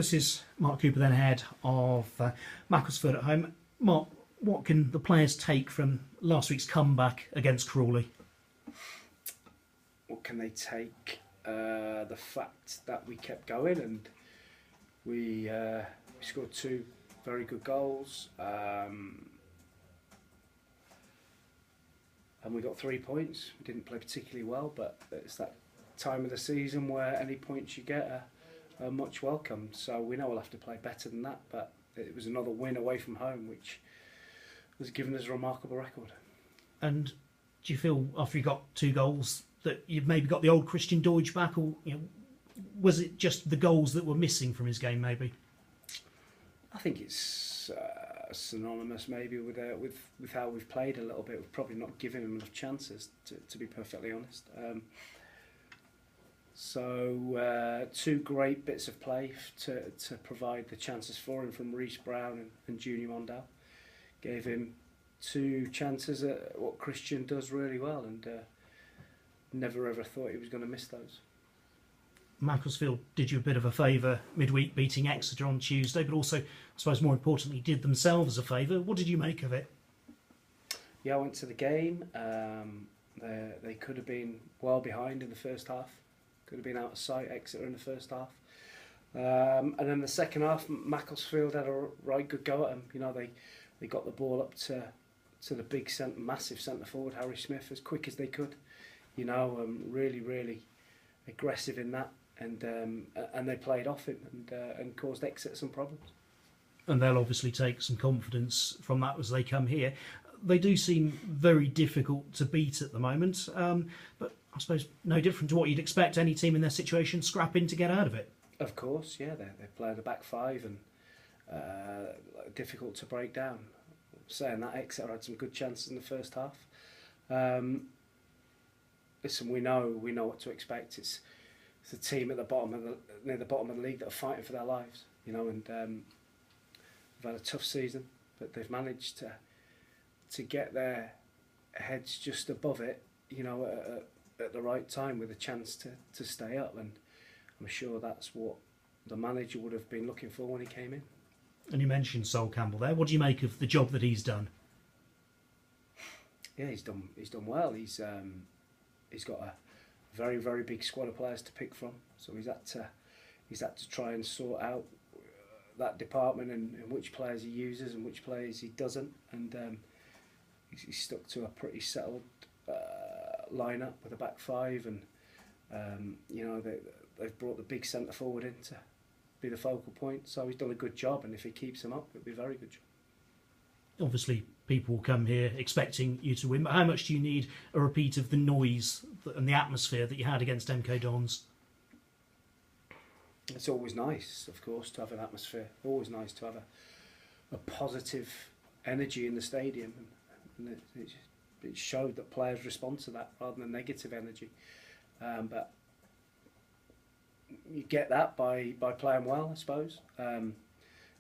This is Mark Cooper, then head of Macclesfield at home. Mark, what can the players take from last week's comeback against Crawley? What can they take? The fact that we kept going and we scored 2 very good goals, and we got 3 points. We didn't play particularly well, but it's that time of the season where any points you get are much welcome. So we know we'll have to play better than that, but it was another win away from home, which was given us a remarkable record. And do you feel after you got 2 goals that you've maybe got the old Christian Doidge back, or was it just the goals that were missing from his game? Maybe. I think it's synonymous maybe with how we've played a little bit. We've probably not given him enough chances, to be perfectly honest. So 2 great bits of play to provide the chances for him from Reece Brown and Junior Mondale. Gave him 2 chances at what Christian does really well, and never ever thought he was going to miss those. Macclesfield did you a bit of a favour midweek, beating Exeter on Tuesday, but also, I suppose more importantly, did themselves a favour. What did you make of it? Yeah, I went to the game. They could have been well behind in the first half. Could have been out of sight, Exeter, in the first half. And then the second half, Macclesfield had a right good go at them. You know, they got the ball up to the big massive centre forward, Harry Smith, as quick as they could. You know, really aggressive in that, and they played off him and caused Exeter some problems. And they'll obviously take some confidence from that as they come here. They do seem very difficult to beat at the moment, but I suppose no different to what you'd expect any team in their situation scrapping to get out of it. Of course, yeah, they play the back 5 and difficult to break down. Saying that, Exeter had some good chances in the first half. Listen, we know what to expect. It's a team at the bottom near the bottom of the league that are fighting for their lives, you know, and they've had a tough season, but they've managed to get their heads just above it, you know, at the right time with a chance to stay up, and I'm sure that's what the manager would have been looking for when he came in. And you mentioned Sol Campbell there. What do you make of the job that he's done? Yeah, he's done well. He's got a very, very big squad of players to pick from, so he's had to try and sort out that department and which players he uses and which players he doesn't, and he's stuck to a pretty settled lineup with a back 5, and you know, they've brought the big centre forward in to be the focal point, so he's done a good job, and if he keeps him up, it'll be a very good job. Obviously, people come here expecting you to win, but how much do you need a repeat of the noise and the atmosphere that you had against MK Dons? It's always nice, of course, to have an atmosphere. Always nice to have a positive energy in the stadium, and it showed that players respond to that rather than negative energy. But you get that by playing well, I suppose.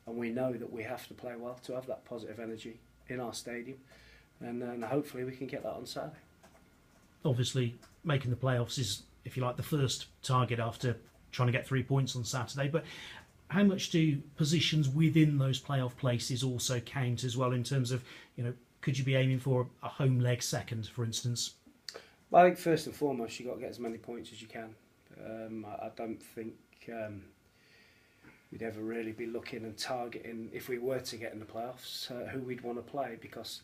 And we know that we have to play well to have that positive energy in our stadium, and hopefully we can get that on Saturday. Obviously, making the playoffs is, if you like, the first target after trying to get 3 points on Saturday, but how much do positions within those playoff places also count as well, in terms of, you know, could you be aiming for a home leg second, for instance? Well, I think first and foremost you've got to get as many points as you can. I don't think we'd ever really be looking and targeting, if we were to get in the playoffs, who we'd want to play, because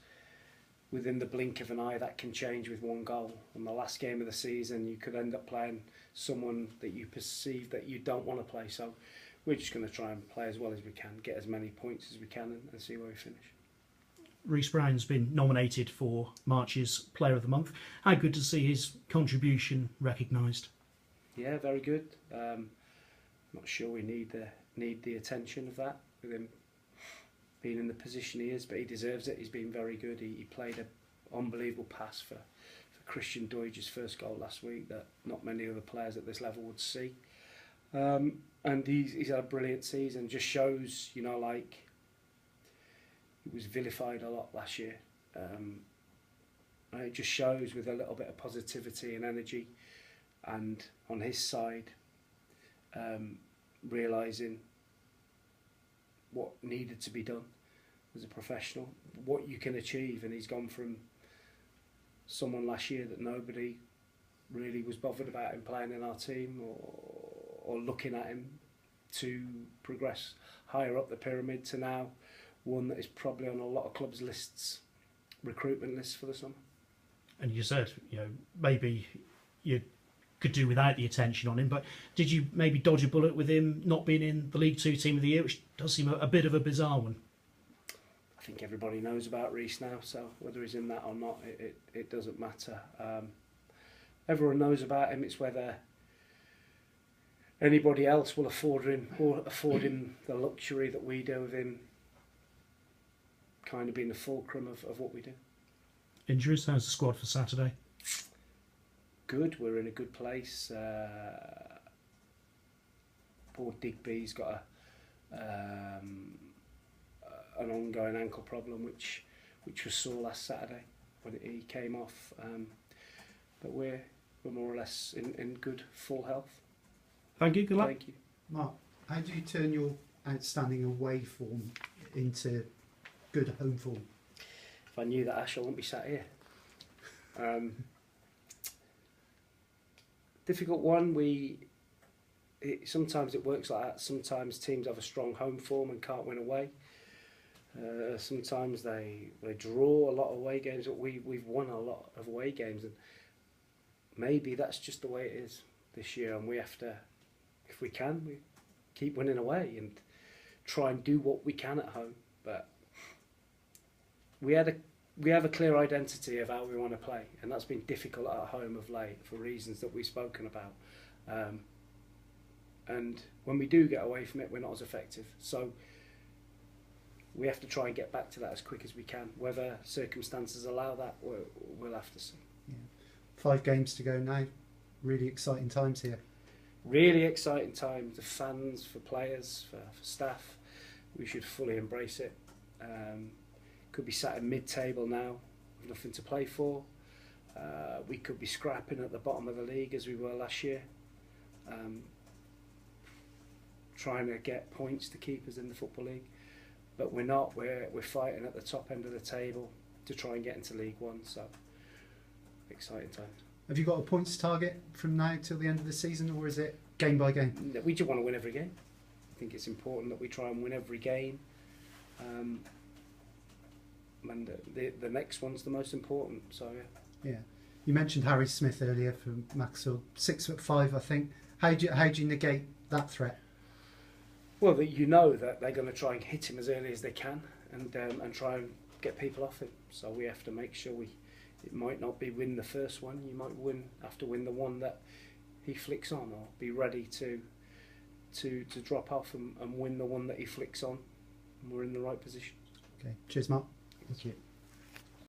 within the blink of an eye that can change with 1 goal. In the last game of the season you could end up playing someone that you perceive that you don't want to play, so we're just going to try and play as well as we can, get as many points as we can, and see where we finish. Reece Brown's been nominated for March's Player of the Month. How good to see his contribution recognised? Yeah, very good. Not sure we need the attention of that with him being in the position he is, but he deserves it. He's been very good. He played an unbelievable pass for Christian Doidge's first goal last week that not many other players at this level would see. And he's had a brilliant season. Just shows, you know, like, he was vilified a lot last year. And it just shows with a little bit of positivity and energy, and on his side, realising what needed to be done as a professional, what you can achieve, and he's gone from someone last year that nobody really was bothered about him playing in our team or looking at him, to progress higher up the pyramid to now one that is probably on a lot of clubs' lists, recruitment lists for the summer. And you said, maybe you could do without the attention on him, but did you maybe dodge a bullet with him not being in the League Two Team of the Year, which does seem a bit of a bizarre one? I think everybody knows about Reece now, so whether he's in that or not, it doesn't matter. Everyone knows about him. It's whether anybody else will afford him the luxury that we do of him kind of being the fulcrum of what we do. Injuries, how's the squad for Saturday? Good, we're in a good place. Poor Digby's got an ongoing ankle problem, which was sore last Saturday when he came off. But we're more or less in good full health. Thank you, good luck. Thank you. Mark, how do you turn your outstanding away form into good home form? If I knew that, Ash, I wouldn't be sat here. Difficult one. Sometimes it works like that. Sometimes teams have a strong home form and can't win away. Sometimes they draw a lot of away games, but we've won a lot of away games, and maybe that's just the way it is this year, and we have to, if we can, we keep winning away and try and do what we can at home. But we have a clear identity of how we want to play, and that's been difficult at home of late for reasons that we've spoken about. And when we do get away from it, we're not as effective. So we have to try and get back to that as quick as we can. Whether circumstances allow that, we'll have to see. Yeah. 5 games to go now. Really exciting times here. Really exciting times for fans, for players, for staff. We should fully embrace it. Could be sat in mid-table now with nothing to play for. We could be scrapping at the bottom of the league as we were last year. Trying to get points to keep us in the Football League. But we're not. We're fighting at the top end of the table to try and get into League One. So exciting times. Have you got a points target from now till the end of the season, or is it game by game? We just want to win every game. I think it's important that we try and win every game. And the next one's the most important. So yeah. Yeah. You mentioned Harry Smith earlier from Maxwell, 6'5", I think. How do you negate that threat? Well, that you know that they're going to try and hit him as early as they can, and try and get people off him. So we have to make sure it might not be win the first one. You might have to win the one that he flicks on, or be ready to drop off and win the one that he flicks on. And we're in the right position. Okay. Cheers, Mark. Thank you.